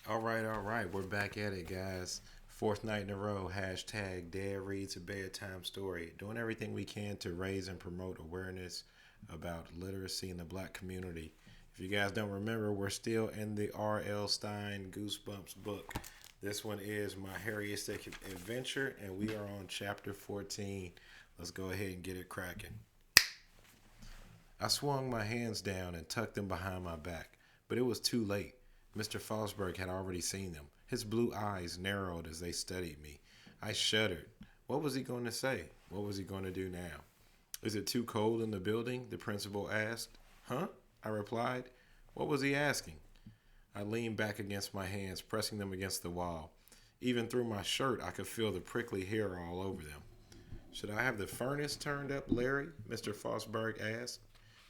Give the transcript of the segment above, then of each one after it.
All right. We're back at it, guys. Fourth night in a row. Hashtag Dad Reads a Bedtime Story. Doing everything we can to raise and promote awareness about literacy in the black community. If you guys don't remember, we're still in the R.L. Stine Goosebumps book. This one is my Hairiest Adventure, and we are on chapter 14. Let's go ahead and get it cracking. I swung my hands down and tucked them behind my back, but it was too late. Mr. Fosberg had already seen them. His blue eyes narrowed as they studied me. I shuddered. What was he going to say? What was he going to do now? Is it too cold in the building? The principal asked. Huh? I replied. What was he asking? I leaned back against my hands, pressing them against the wall. Even through my shirt, I could feel the prickly hair all over them. Should I have the furnace turned up, Larry? Mr. Fosberg asked.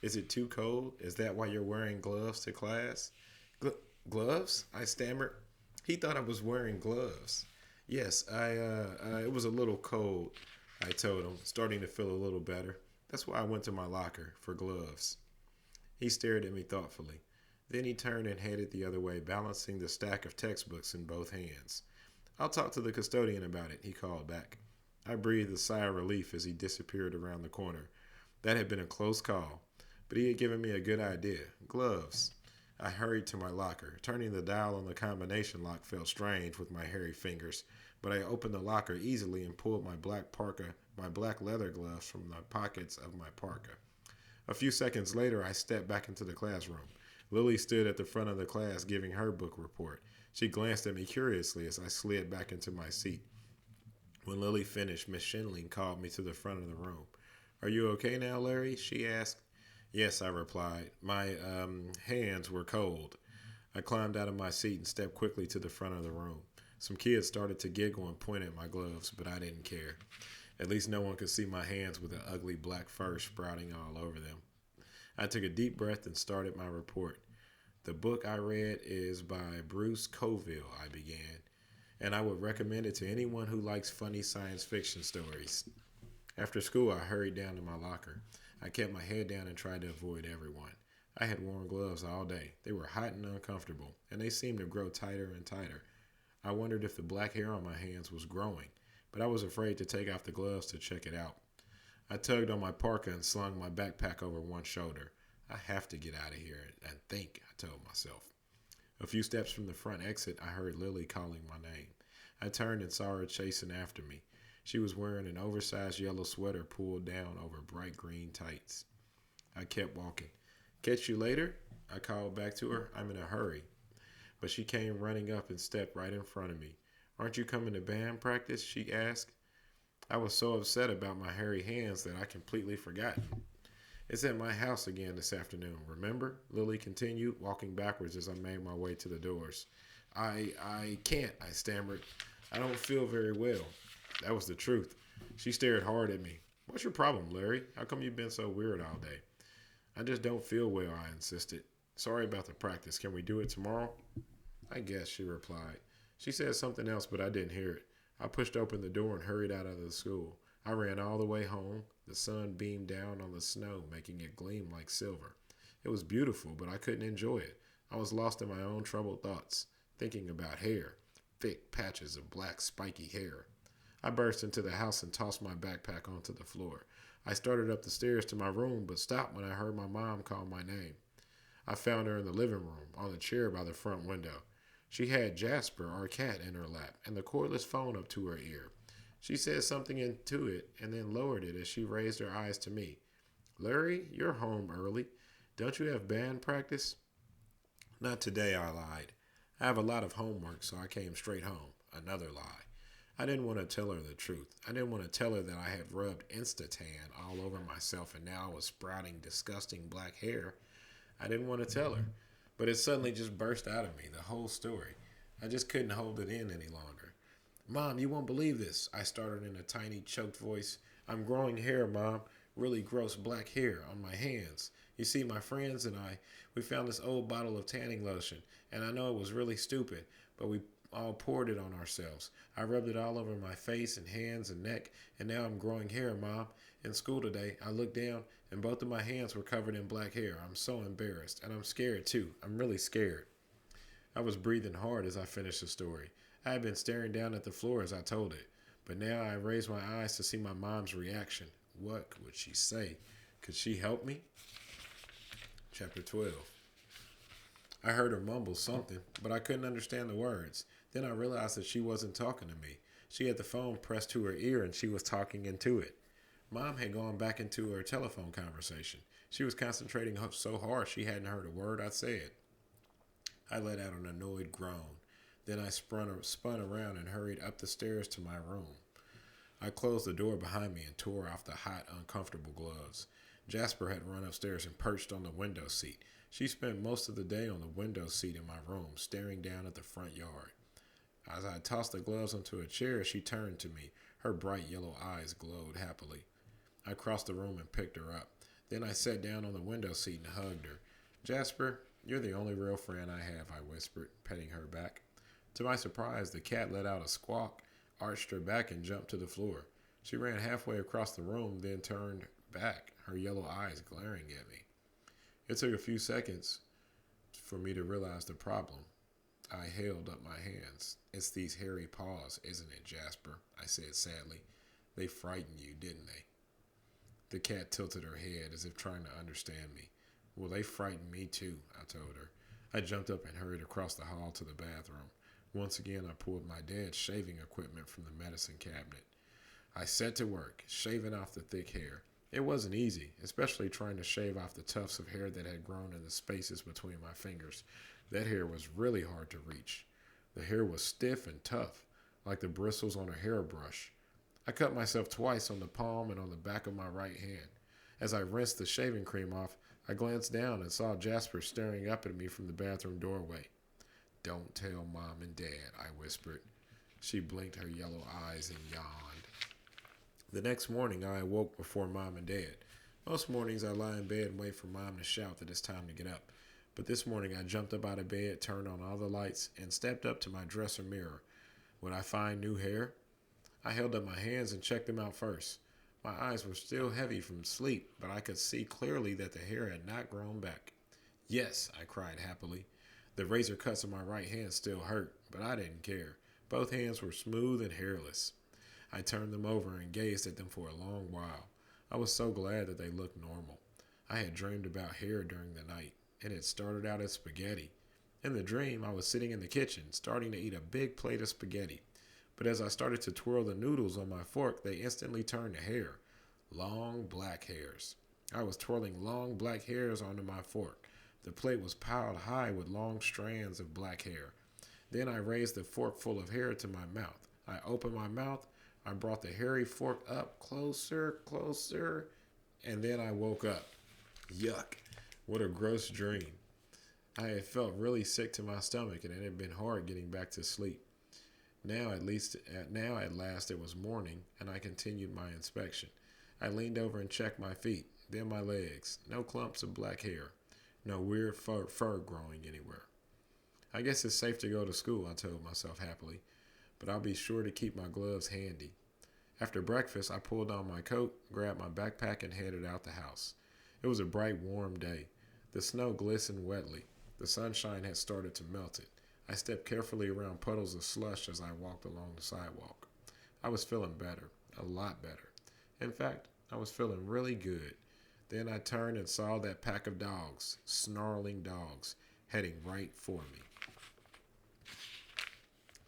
Is it too cold? Is that why you're wearing gloves to class? Gloves? I stammered. He thought I was wearing gloves. Yes, it was a little cold, I told him, starting to feel a little better. That's why I went to my locker for gloves. He stared at me thoughtfully. Then he turned and headed the other way, balancing the stack of textbooks in both hands. I'll talk to the custodian about it, he called back. I breathed a sigh of relief as he disappeared around the corner. That had been a close call, but he had given me a good idea. Gloves. I hurried to my locker. Turning the dial on the combination lock felt strange with my hairy fingers, but I opened the locker easily and pulled my black leather gloves from the pockets of my parka. A few seconds later, I stepped back into the classroom. Lily stood at the front of the class giving her book report. She glanced at me curiously as I slid back into my seat. When Lily finished, Miss Shinling called me to the front of the room. Are you okay now, Larry? She asked. Yes, I replied. My hands were cold. I climbed out of my seat and stepped quickly to the front of the room. Some kids started to giggle and point at my gloves, but I didn't care. At least no one could see my hands with the ugly black fur sprouting all over them. I took a deep breath and started my report. The book I read is by Bruce Coville, I began, and I would recommend it to anyone who likes funny science fiction stories. After school, I hurried down to my locker. I kept my head down and tried to avoid everyone. I had worn gloves all day. They were hot and uncomfortable, and they seemed to grow tighter and tighter. I wondered if the black hair on my hands was growing, but I was afraid to take off the gloves to check it out. I tugged on my parka and slung my backpack over one shoulder. I have to get out of here and think, I told myself. A few steps from the front exit, I heard Lily calling my name. I turned and saw her chasing after me. She was wearing an oversized yellow sweater pulled down over bright green tights. I kept walking. Catch you later? I called back to her. I'm in a hurry. But she came running up and stepped right in front of me. Aren't you coming to band practice? She asked. I was so upset about my hairy hands that I completely forgot. It's at my house again this afternoon, remember? Lily continued, walking backwards as I made my way to the doors. I can't, I stammered. I don't feel very well. That was the truth. She stared hard at me. What's your problem, Larry? How come you've been so weird all day? I just don't feel well, I insisted. Sorry about the practice. Can we do it tomorrow? I guess, she replied. She said something else, but I didn't hear it. I pushed open the door and hurried out of the school. I ran all the way home. The sun beamed down on the snow, making it gleam like silver. It was beautiful, but I couldn't enjoy it. I was lost in my own troubled thoughts, thinking about hair, thick patches of black spiky hair. I burst into the house and tossed my backpack onto the floor. I started up the stairs to my room, but stopped when I heard my mom call my name. I found her in the living room, on the chair by the front window. She had Jasper, our cat, in her lap, and the cordless phone up to her ear. She said something into it and then lowered it as she raised her eyes to me. Larry, you're home early. Don't you have band practice? Not today, I lied. I have a lot of homework, so I came straight home. Another lie. I didn't want to tell her the truth. I didn't want to tell her that I had rubbed Instatan all over myself and now I was sprouting disgusting black hair. I didn't want to tell her. But it suddenly just burst out of me, the whole story. I just couldn't hold it in any longer. Mom, you won't believe this, I started in a tiny, choked voice. I'm growing hair, Mom. Really gross black hair on my hands. You see, my friends and I, we found this old bottle of tanning lotion, and I know it was really stupid, but we all poured it on ourselves. I rubbed it all over my face and hands and neck, and now I'm growing hair, Mom. In school today, I looked down, and both of my hands were covered in black hair. I'm so embarrassed, and I'm scared, too. I'm really scared. I was breathing hard as I finished the story. I had been staring down at the floor as I told it, but now I raised my eyes to see my mom's reaction. What would she say? Could she help me? Chapter 12. I heard her mumble something, but I couldn't understand the words. Then I realized that she wasn't talking to me. She had the phone pressed to her ear and she was talking into it. Mom had gone back into her telephone conversation. She was concentrating so hard she hadn't heard a word I said. I let out an annoyed groan. Then I spun around and hurried up the stairs to my room. I closed the door behind me and tore off the hot, uncomfortable gloves. Jasper had run upstairs and perched on the window seat. She spent most of the day on the window seat in my room, staring down at the front yard. As I tossed the gloves onto a chair, she turned to me. Her bright yellow eyes glowed happily. I crossed the room and picked her up. Then I sat down on the window seat and hugged her. Jasper, you're the only real friend I have, I whispered, petting her back. To my surprise, the cat let out a squawk, arched her back, and jumped to the floor. She ran halfway across the room, then turned back, her yellow eyes glaring at me. It took a few seconds for me to realize the problem. I held up my hands. It's these hairy paws, isn't it, Jasper? I said sadly. They frightened you, didn't they? The cat tilted her head as if trying to understand me. Well, they frightened me too, I told her. I jumped up and hurried across the hall to the bathroom. Once again, I pulled my dad's shaving equipment from the medicine cabinet. I set to work, shaving off the thick hair. It wasn't easy, especially trying to shave off the tufts of hair that had grown in the spaces between my fingers. That hair was really hard to reach. The hair was stiff and tough, like the bristles on a hairbrush. I cut myself twice on the palm and on the back of my right hand. As I rinsed the shaving cream off, I glanced down and saw Jasper staring up at me from the bathroom doorway. Don't tell Mom and Dad, I whispered. She blinked her yellow eyes and yawned. The next morning, I awoke before Mom and Dad. Most mornings, I lie in bed and wait for Mom to shout that it's time to get up. But this morning, I jumped up out of bed, turned on all the lights, and stepped up to my dresser mirror. Would I find new hair? I held up my hands and checked them out first. My eyes were still heavy from sleep, but I could see clearly that the hair had not grown back. Yes, I cried happily. The razor cuts on my right hand still hurt, but I didn't care. Both hands were smooth and hairless. I turned them over and gazed at them for a long while. I was so glad that they looked normal. I had dreamed about hair during the night. It had started out as spaghetti. In the dream, I was sitting in the kitchen, starting to eat a big plate of spaghetti. But as I started to twirl the noodles on my fork, they instantly turned to hair. Long black hairs. I was twirling long black hairs onto my fork. The plate was piled high with long strands of black hair. Then I raised the fork full of hair to my mouth. I opened my mouth. I brought the hairy fork up closer, and then I woke up. Yuck. What a gross dream. I had felt really sick to my stomach, and it had been hard getting back to sleep. Now at last it was morning, and I continued my inspection. I leaned over and checked my feet, then my legs. No clumps of black hair. No weird fur growing anywhere. I guess it's safe to go to school, I told myself happily, but I'll be sure to keep my gloves handy. After breakfast, I pulled on my coat, grabbed my backpack, and headed out the house. It was a bright, warm day. The snow glistened wetly. The sunshine had started to melt it. I stepped carefully around puddles of slush as I walked along the sidewalk. I was feeling better, a lot better. In fact, I was feeling really good. Then I turned and saw that pack of dogs, snarling dogs, heading right for me.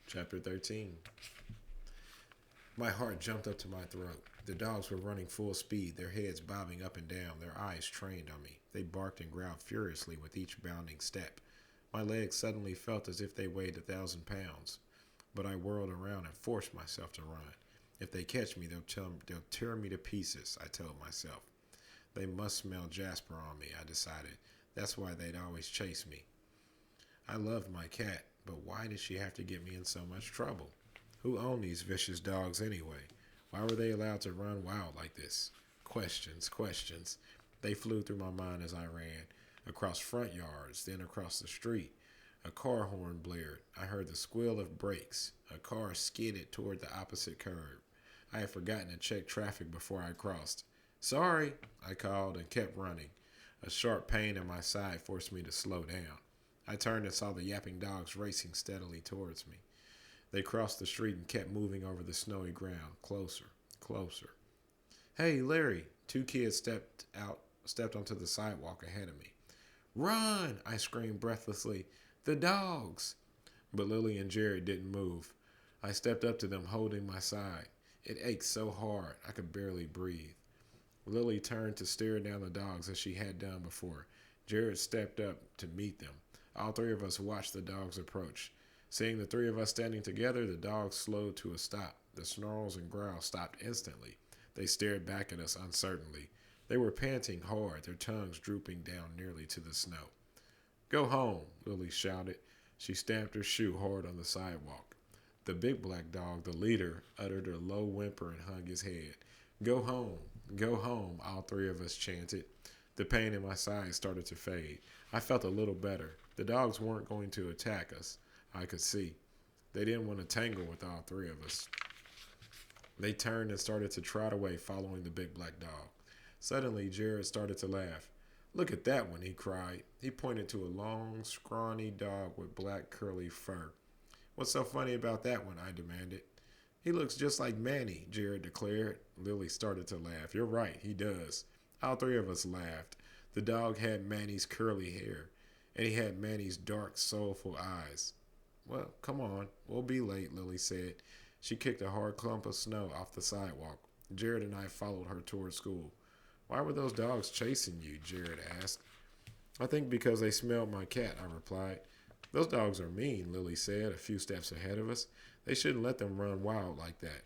Chapter 13. My heart jumped up to my throat. The dogs were running full speed, their heads bobbing up and down, their eyes trained on me. They barked and growled furiously with each bounding step. My legs suddenly felt as if they weighed 1,000 pounds. But I whirled around and forced myself to run. If they catch me, they'll tear me to pieces, I told myself. They must smell Jasper on me, I decided. That's why they'd always chase me. I loved my cat, but why did she have to get me in so much trouble? Who owned these vicious dogs anyway? Why were they allowed to run wild like this? Questions. They flew through my mind as I ran, across front yards, then across the street. A car horn blared. I heard the squeal of brakes. A car skidded toward the opposite curb. I had forgotten to check traffic before I crossed. Sorry, I called and kept running. A sharp pain in my side forced me to slow down. I turned and saw the yapping dogs racing steadily towards me. They crossed the street and kept moving over the snowy ground, closer, closer. Hey, Larry! Two kids stepped onto the sidewalk ahead of me. Run! I screamed breathlessly. The dogs! But Lily and Jared didn't move. I stepped up to them, holding my side. It ached so hard I could barely breathe. Lily turned to stare down the dogs as she had done before. Jared stepped up to meet them. All three of us watched the dogs approach. Seeing the three of us standing together, the dogs slowed to a stop. The snarls and growls stopped instantly. They stared back at us uncertainly. They were panting hard, their tongues drooping down nearly to the snow. Go home, Lily shouted. She stamped her shoe hard on the sidewalk. The big black dog, the leader, uttered a low whimper and hung his head. Go home, all three of us chanted. The pain in my side started to fade. I felt a little better. The dogs weren't going to attack us, I could see. They didn't want to tangle with all three of us. They turned and started to trot away, following the big black dog. Suddenly, Jared started to laugh. Look at that one, he cried. He pointed to a long, scrawny dog with black curly fur. What's so funny about that one? I demanded. He looks just like Manny, Jared declared. Lily started to laugh. You're right, he does. All three of us laughed. The dog had Manny's curly hair, and he had Manny's dark, soulful eyes. Well, come on, we'll be late, Lily said. She kicked a hard clump of snow off the sidewalk. Jared and I followed her toward school. Why were those dogs chasing you? Jared asked. I think because they smelled my cat, I replied. Those dogs are mean, Lily said, a few steps ahead of us. They shouldn't let them run wild like that.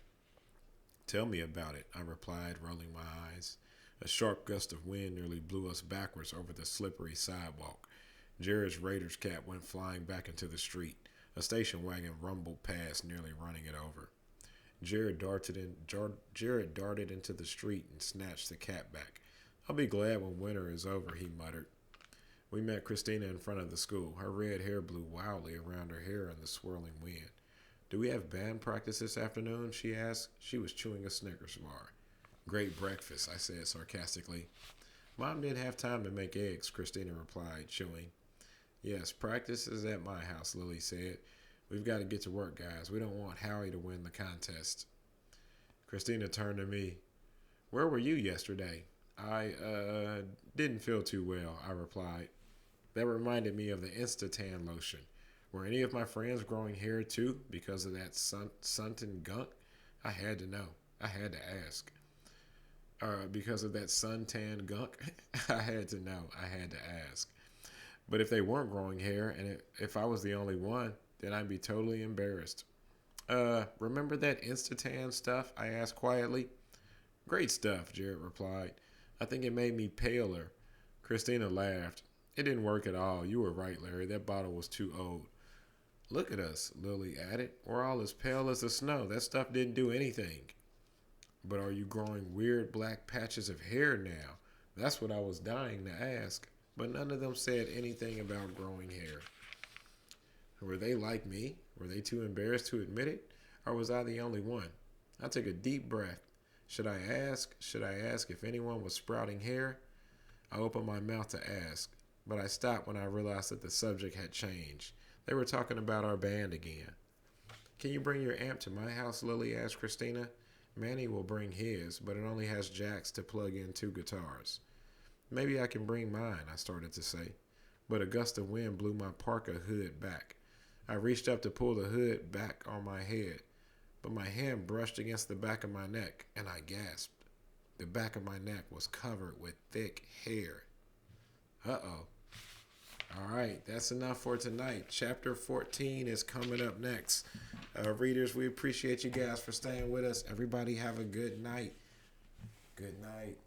Tell me about it, I replied, rolling my eyes. A sharp gust of wind nearly blew us backwards over the slippery sidewalk. Jared's Raiders cap went flying back into the street. A station wagon rumbled past, nearly running it over. Jared darted into the street and snatched the cap back. I'll be glad when winter is over, he muttered. We met Christina in front of the school. Her red hair blew wildly around her hair in the swirling wind. Do we have band practice this afternoon? She asked. She was chewing a Snickers bar. Great breakfast, I said sarcastically. Mom didn't have time to make eggs, Christina replied, chewing. Yes, practice is at my house, Lily said. We've got to get to work, guys. We don't want Howie to win the contest. Christina turned to me. Where were you yesterday? I didn't feel too well, I replied. That reminded me of the Insta-Tan lotion. Were any of my friends growing hair too because of that suntan gunk? I had to know. I had to ask. Because of that suntan gunk? I had to know. I had to ask. But if they weren't growing hair, and if I was the only one, then I'd be totally embarrassed. Remember that Insta-Tan stuff? I asked quietly. Great stuff, Jared replied. I think it made me paler. Christina laughed. It didn't work at all. You were right, Larry. That bottle was too old. Look at us, Lily added. We're all as pale as the snow. That stuff didn't do anything. But are you growing weird black patches of hair now? That's what I was dying to ask. But none of them said anything about growing hair. Were they like me? Were they too embarrassed to admit it? Or was I the only one? I took a deep breath. Should I ask? Should I ask if anyone was sprouting hair? I opened my mouth to ask, but I stopped when I realized that the subject had changed. They were talking about our band again. Can you bring your amp to my house, Lily asked Christina. Manny will bring his, but it only has jacks to plug in 2 guitars. Maybe I can bring mine, I started to say, but a gust of wind blew my parka hood back. I reached up to pull the hood back on my head, but my hand brushed against the back of my neck, and I gasped. The back of my neck was covered with thick hair. Uh-oh. All right, that's enough for tonight. Chapter 14 is coming up next. Readers, we appreciate you guys for staying with us. Everybody have a good night. Good night.